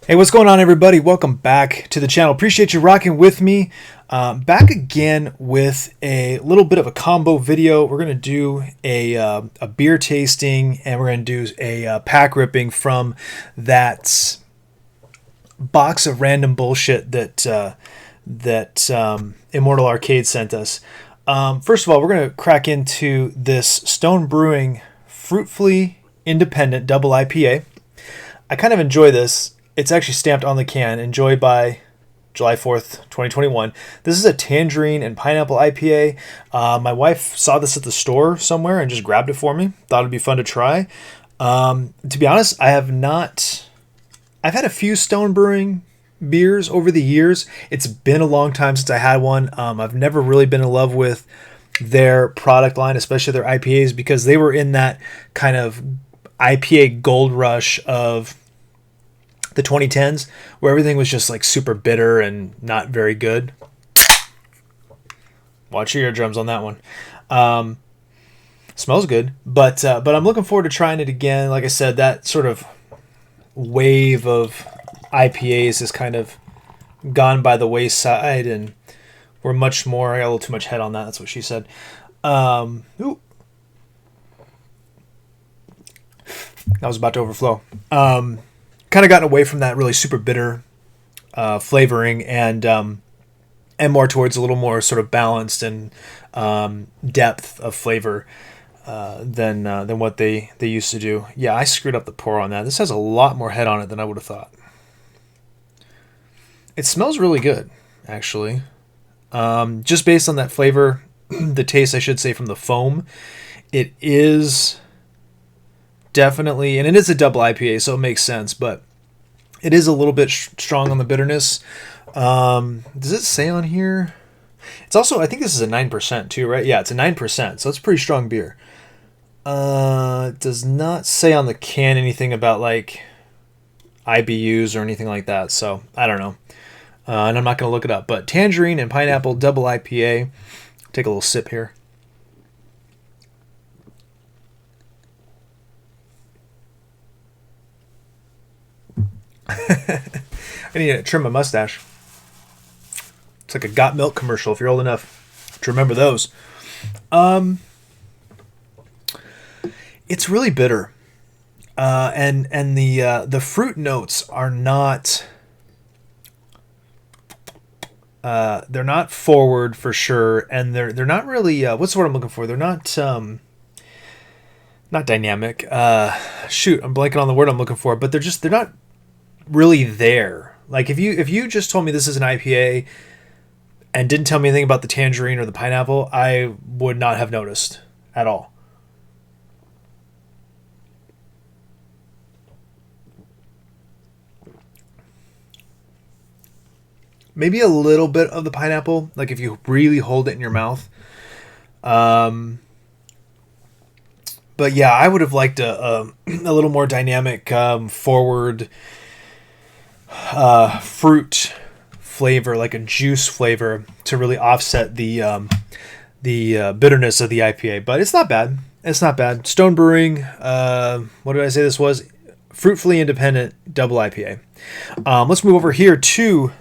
Hey, what's going on, everybody? Welcome back to the channel. Appreciate you rocking with me. Back again with a little bit of a combo video. We're going to do a beer tasting, and we're going to do a pack ripping from that box of random bullshit that Immortal Arcade sent us. First of all, we're going to crack into this Stone Brewing Fruitfully Independent Double IPA. I kind of enjoy this. It's actually stamped on the can, enjoyed by July 4th, 2021. This is a tangerine and pineapple IPA. My wife saw this at the store somewhere and just grabbed it for me. Thought it'd be fun to try. To be honest, I've had a few Stone Brewing beers over the years. It's been a long time since I had one. I've never really been in love with their product line, especially their IPAs, because they were in that kind of IPA gold rush of the 2010s, where everything was just like super bitter and not very good. Watch your eardrums on that one. Smells good, but I'm looking forward to trying it again. Like I said, that sort of wave of IPAs has kind of gone by the wayside, and we're much more. I got a little too much head on that. That's what she said. Ooh. That was about to overflow. Kind of gotten away from that really super bitter flavoring and more towards a little more sort of balanced and depth of flavor than what they used to do. Yeah, I screwed up the pour on that. This has a lot more head on it than I would have thought. It smells really good, actually. Just based on that flavor, the taste, I should say, from the foam, it is definitely, and it is a double IPA, so it makes sense, but it is a little bit strong on the bitterness. Does it say on here? It's also, I think this is a 9% too, right? Yeah, it's a 9%, so it's a pretty strong beer. It does not say on the can anything about like IBUs or anything like that, so I don't know. And I'm not going to look it up, but tangerine and pineapple double IPA. Take a little sip here. I need to trim my mustache. It's like a Got Milk commercial if you're old enough to remember those. It's really bitter. And the fruit notes are not they're not forward for sure, and they're not really what's the word I'm looking for? They're not dynamic. Shoot, I'm blanking on the word I'm looking for, but they're not really there. Like if you just told me this is an IPA and didn't tell me anything about the tangerine or the pineapple, I would not have noticed at all. Maybe a little bit of the pineapple, like if you really hold it in your mouth. But yeah, I would have liked a little more dynamic, forward fruit flavor, like a juice flavor, to really offset the bitterness of the IPA. But it's not bad. It's not bad. Stone Brewing. What did I say this was? Fruitfully Independent Double IPA. Let's move over here to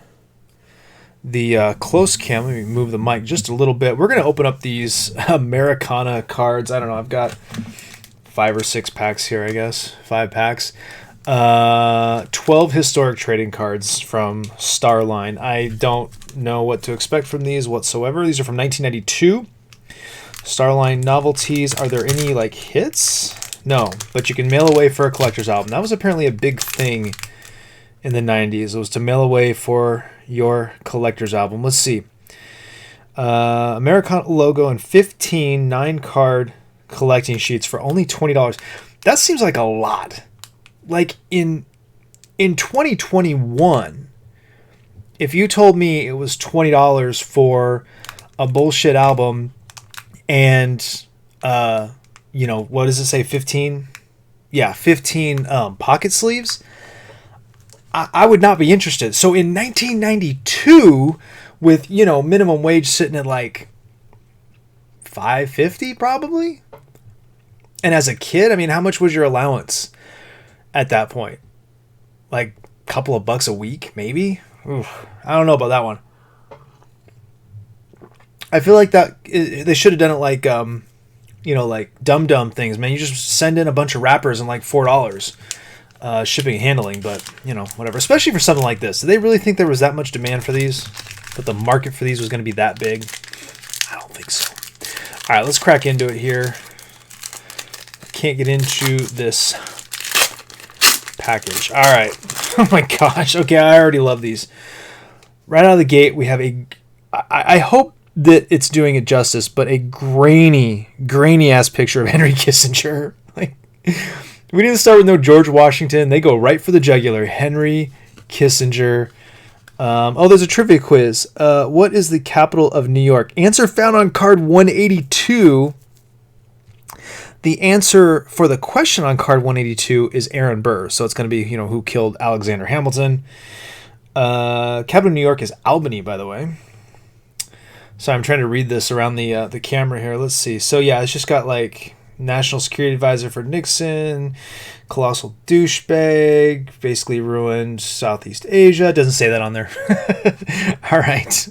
the close cam. Let me move the mic just a little bit. We're going to open up these Americana cards. I don't know. I've got 5 or 6 packs here, I guess. 5 packs. 12 historic trading cards from Starline. I don't know what to expect from these whatsoever. These are from 1992. Starline novelties. Are there any like hits? No, but you can mail away for a collector's album. That was apparently a big thing in the 90s. It was to mail away for your collector's album. Let's see. Americana logo and 15 9-card collecting sheets for only $20. That seems like a lot. Like in 2021, if you told me it was $20 for a bullshit album and what does it say, 15? Yeah, 15 pocket sleeves, I would not be interested. So in 1992, with minimum wage sitting at like $5.50 probably, and as a kid, I mean, how much was your allowance at that point? Like couple of bucks a week, maybe. Oof, I don't know about that one. I feel like that they should have done it like like Dum Dum things, man. You just send in a bunch of wrappers and like $4 shipping and handling, but whatever. Especially for something like this, do they really think there was that much demand for these? That the market for these was going to be that big? I don't think so. All right, let's crack into it here. I can't get into this package. All right. Oh my gosh. Okay, I already love these. Right out of the gate, we have I hope that it's doing it justice, but a grainy ass picture of Henry Kissinger. Like, we need to start with no George Washington. They go right for the jugular. Henry Kissinger. There's a trivia quiz. What is the capital of New York? Answer found on card 182. The answer for the question on card 182 is Aaron Burr. So it's going to be, who killed Alexander Hamilton. Capital of New York is Albany, by the way. So I'm trying to read this around the camera here. Let's see. So yeah, it's just got like National Security Advisor for Nixon, colossal douchebag, basically ruined Southeast Asia. It doesn't say that on there. All right.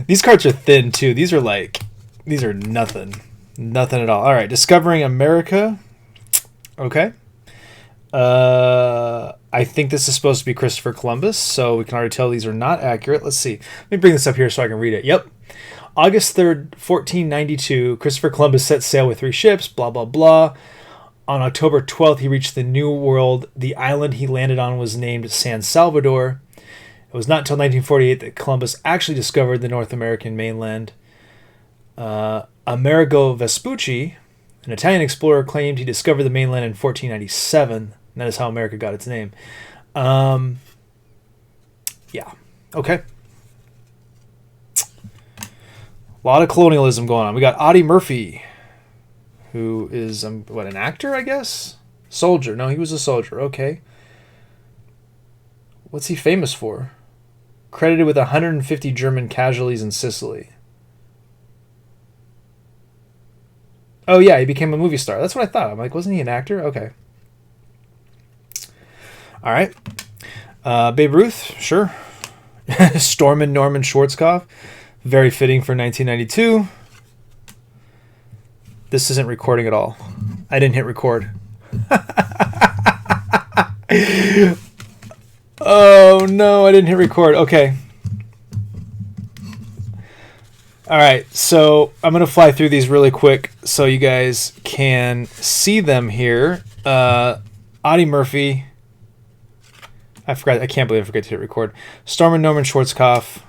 These cards are thin too. These are nothing. Nothing at all. All right. Discovering America. Okay. I think this is supposed to be Christopher Columbus, so we can already tell these are not accurate. Let's see. Let me bring this up here so I can read it. Yep. August 3rd, 1492, Christopher Columbus set sail with 3 ships, blah, blah, blah. On October 12th, he reached the New World. The island he landed on was named San Salvador. It was not until 1948 that Columbus actually discovered the North American mainland. Amerigo Vespucci, an Italian explorer, claimed he discovered the mainland in 1497. And that is how America got its name. Yeah. Okay. A lot of colonialism going on. We got Audie Murphy, who is, an actor, I guess? Soldier. No, he was a soldier. Okay. What's he famous for? Credited with 150 German casualties in Sicily. Oh, yeah, he became a movie star. That's what I thought. I'm like, wasn't he an actor? Okay. All right. Babe Ruth, sure. Stormin Norman Schwarzkopf. Very fitting for 1992. This isn't recording at all. I didn't hit record. Oh, no, I didn't hit record. Okay. All right, so I'm going to fly through these really quick so you guys can see them here. Audie Murphy. I can't believe I forgot to hit record. Stormin Norman Schwarzkopf.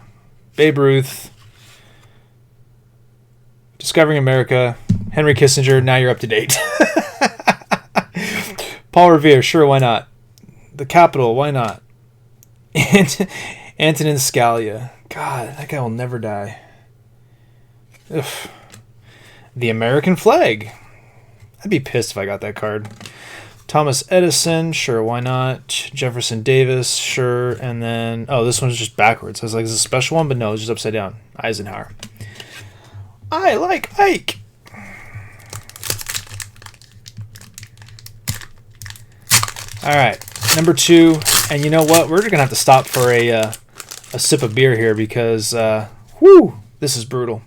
Babe Ruth. Discovering America. Henry Kissinger. Now you're up to date. Paul Revere. Sure, why not? The Capitol. Why not? Antonin Scalia. God, that guy will never die. Ugh. The American flag. I'd be pissed if I got that card. Thomas Edison, sure, why not? Jefferson Davis, sure. And then, this one's just backwards. I was like, is this a special one? But no, it's just upside down. Eisenhower. I like Ike. All right, number 2. And you know what? We're going to have to stop for a sip of beer here because, this is brutal.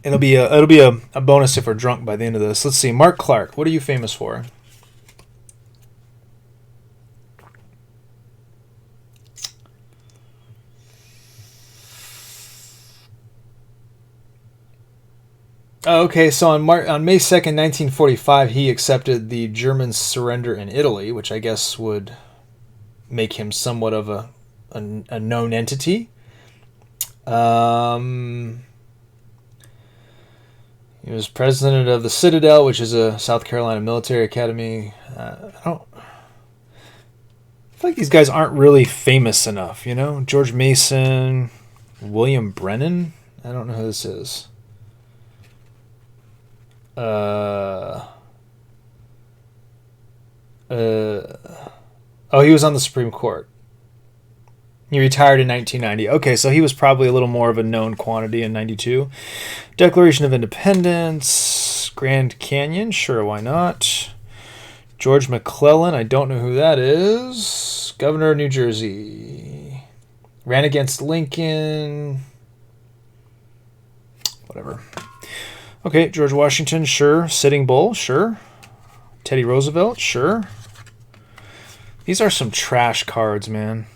It'll be a bonus if we're drunk by the end of this. Let's see. Mark Clark, what are you famous for? Okay, so on May 2nd, 1945, he accepted the German surrender in Italy, which I guess would make him somewhat of a known entity. He was president of the Citadel, which is a South Carolina military academy. I feel like these guys aren't really famous enough, George Mason, William Brennan. I don't know who this is. He was on the Supreme Court. He retired in 1990. Okay, so he was probably a little more of a known quantity in 92. Declaration of Independence. Grand Canyon. Sure, why not? George McClellan, I don't know who that is. Governor of New Jersey. Ran against Lincoln. Whatever. Okay, George Washington, sure. Sitting Bull, sure. Teddy Roosevelt, sure. These are some trash cards, man.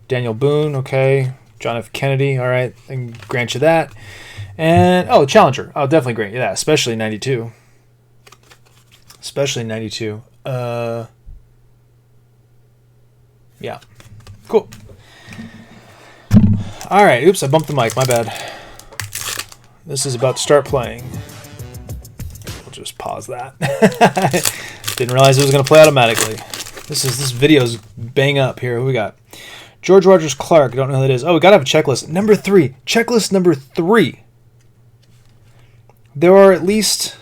Daniel Boone, okay. John F. Kennedy, all right. I can grant you that. And, oh, Challenger. I'll definitely grant you that, especially 92. Especially 92. Yeah. Cool. All right. Oops, I bumped the mic. My bad. This is about to start playing. We'll just pause that. Didn't realize it was going to play automatically. This video's bang up here. Who we got? George Rogers Clark. I don't know who that is. Oh, we got to have a checklist. Number 3. Checklist number 3. There are at least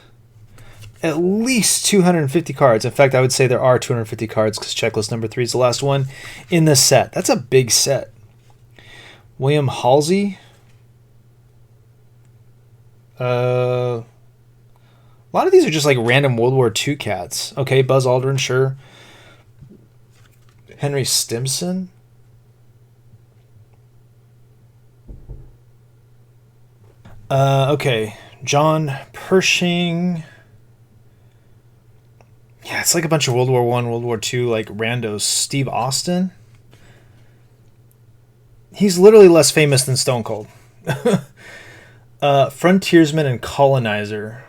250 cards. In fact, I would say there are 250 cards because checklist number 3 is the last one in this set. That's a big set. William Halsey. A lot of these are just like random World War II cats. Okay, Buzz Aldrin, sure. Henry Stimson. Okay, John Pershing. Yeah, it's like a bunch of World War I, World War II, like randos. Steve Austin. He's literally less famous than Stone Cold. Frontiersman and Colonizer.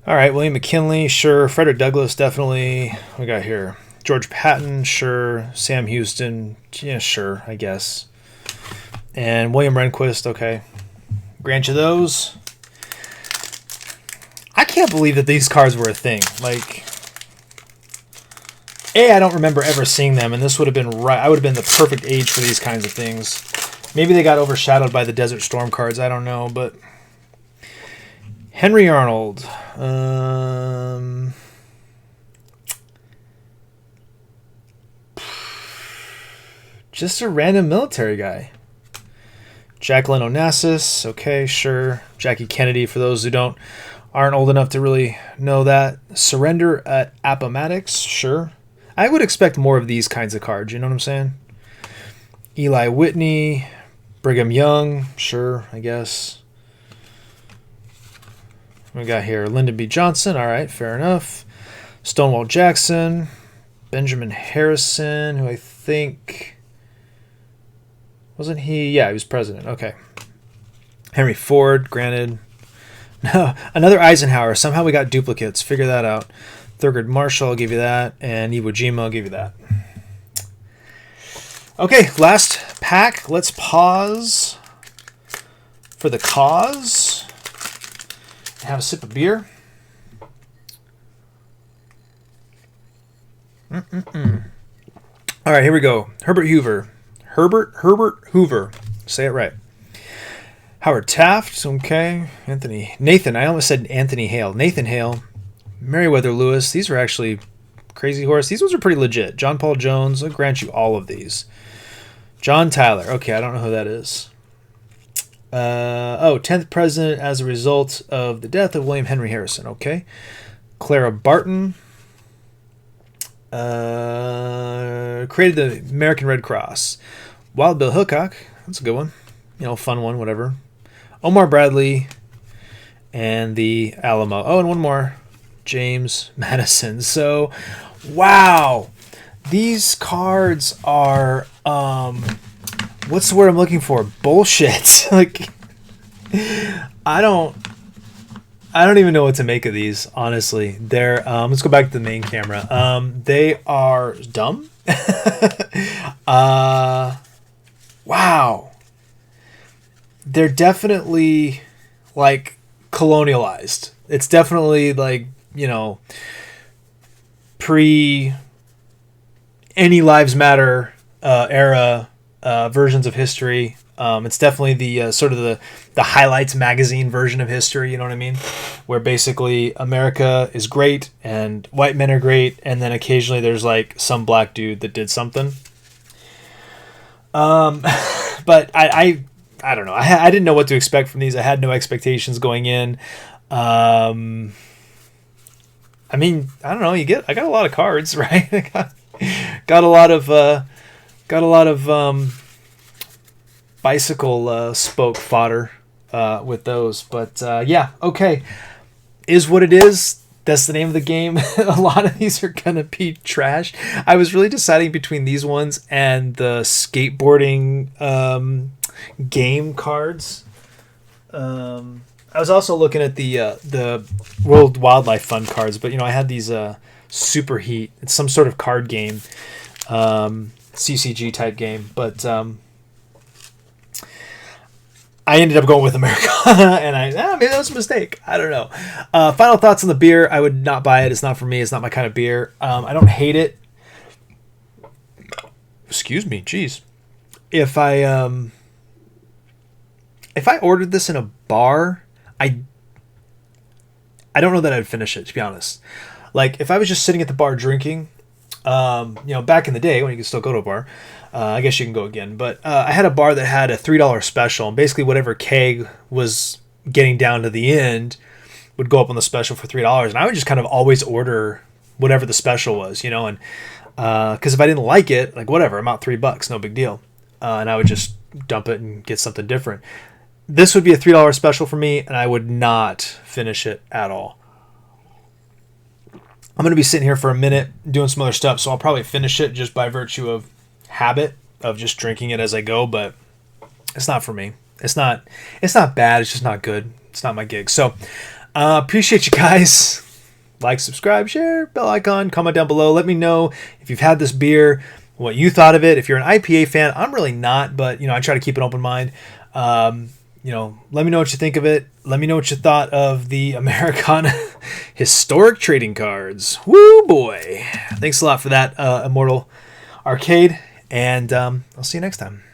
All right, William McKinley, sure. Frederick Douglass, definitely. What we got here? George Patton, sure. Sam Houston, yeah, sure, I guess. And William Rehnquist, okay. Grant you those. I can't believe that these cards were a thing. Like, I don't remember ever seeing them, and this would have been right. I would have been the perfect age for these kinds of things. Maybe they got overshadowed by the Desert Storm cards. I don't know, but Henry Arnold. Just a random military guy. Jacqueline Onassis. Okay, sure. Jackie Kennedy, for those who aren't old enough to really know that. Surrender at Appomattox. Sure. I would expect more of these kinds of cards. You know what I'm saying? Eli Whitney. Brigham Young. Sure, I guess. What we got here? Lyndon B. Johnson. All right, fair enough. Stonewall Jackson. Benjamin Harrison, who I think... Wasn't he? Yeah, he was president. Okay. Henry Ford, granted. No, another Eisenhower. Somehow we got duplicates. Figure that out. Thurgood Marshall, I'll give you that. And Iwo Jima, I'll give you that. Okay, last pack. Let's pause for the cause. Have a sip of beer. All right, here we go. Herbert Hoover. Herbert Hoover. Say it right. Howard Taft. Okay. Nathan. I almost said Anthony Hale. Nathan Hale. Meriwether Lewis. These are actually Crazy Horse. These ones are pretty legit. John Paul Jones. I'll grant you all of these. John Tyler. Okay, I don't know who that is. 10th president as a result of the death of William Henry Harrison. Okay. Clara Barton. Created the American Red Cross. Wild Bill Hickok. That's a good one. Fun one, whatever. Omar Bradley. And the Alamo. Oh, and one more. James Madison. So, wow. These cards are, what's the word I'm looking for? Bullshit. Like, I don't even know what to make of these, honestly. They're let's go back to the main camera. They are dumb. Wow. They're definitely like colonialized. It's definitely like, pre Any Lives Matter era versions of history. It's definitely the sort of the highlights magazine version of history, you know what I mean? Where basically America is great and white men are great, and then occasionally there's like some black dude that did something. But I don't know. I didn't know what to expect from these. I had no expectations going in. I mean, I don't know. I got a lot of cards, right? Got a lot of bicycle spoke fodder with those. But yeah, okay, is what it is. That's the name of the game. A lot of these are gonna be trash. I was really deciding between these ones and the skateboarding game cards. I was also looking at the World Wildlife Fund cards, but I had these Super Heat. It's some sort of card game, CCG type game, but I ended up going with Americana, and maybe that was a mistake. I don't know. Final thoughts on the beer. I would not buy it. It's not for me. It's not my kind of beer. I don't hate it. Excuse me. Jeez. If I ordered this in a bar, I don't know that I'd finish it, to be honest. Like, if I was just sitting at the bar drinking, back in the day when you could still go to a bar, I guess you can go again. But I had a bar that had a $3 special, and basically whatever keg was getting down to the end would go up on the special for $3. And I would just kind of always order whatever the special was, and because if I didn't like it, like whatever, I'm out $3, no big deal. And I would just dump it and get something different. This would be a $3 special for me, and I would not finish it at all. I'm going to be sitting here for a minute doing some other stuff, so I'll probably finish it just by virtue of habit of just drinking it as I go, but it's not for me. It's not bad. It's just not good. It's not my gig. So appreciate you guys. Like, subscribe, share, bell icon, comment down below. Let me know if you've had this beer, what you thought of it. If you're an IPA fan, I'm really not, but I try to keep an open mind. Let me know what you think of it. Let me know what you thought of the Americana historic trading cards. Woo boy. Thanks a lot for that, Immortal Arcade. And I'll see you next time.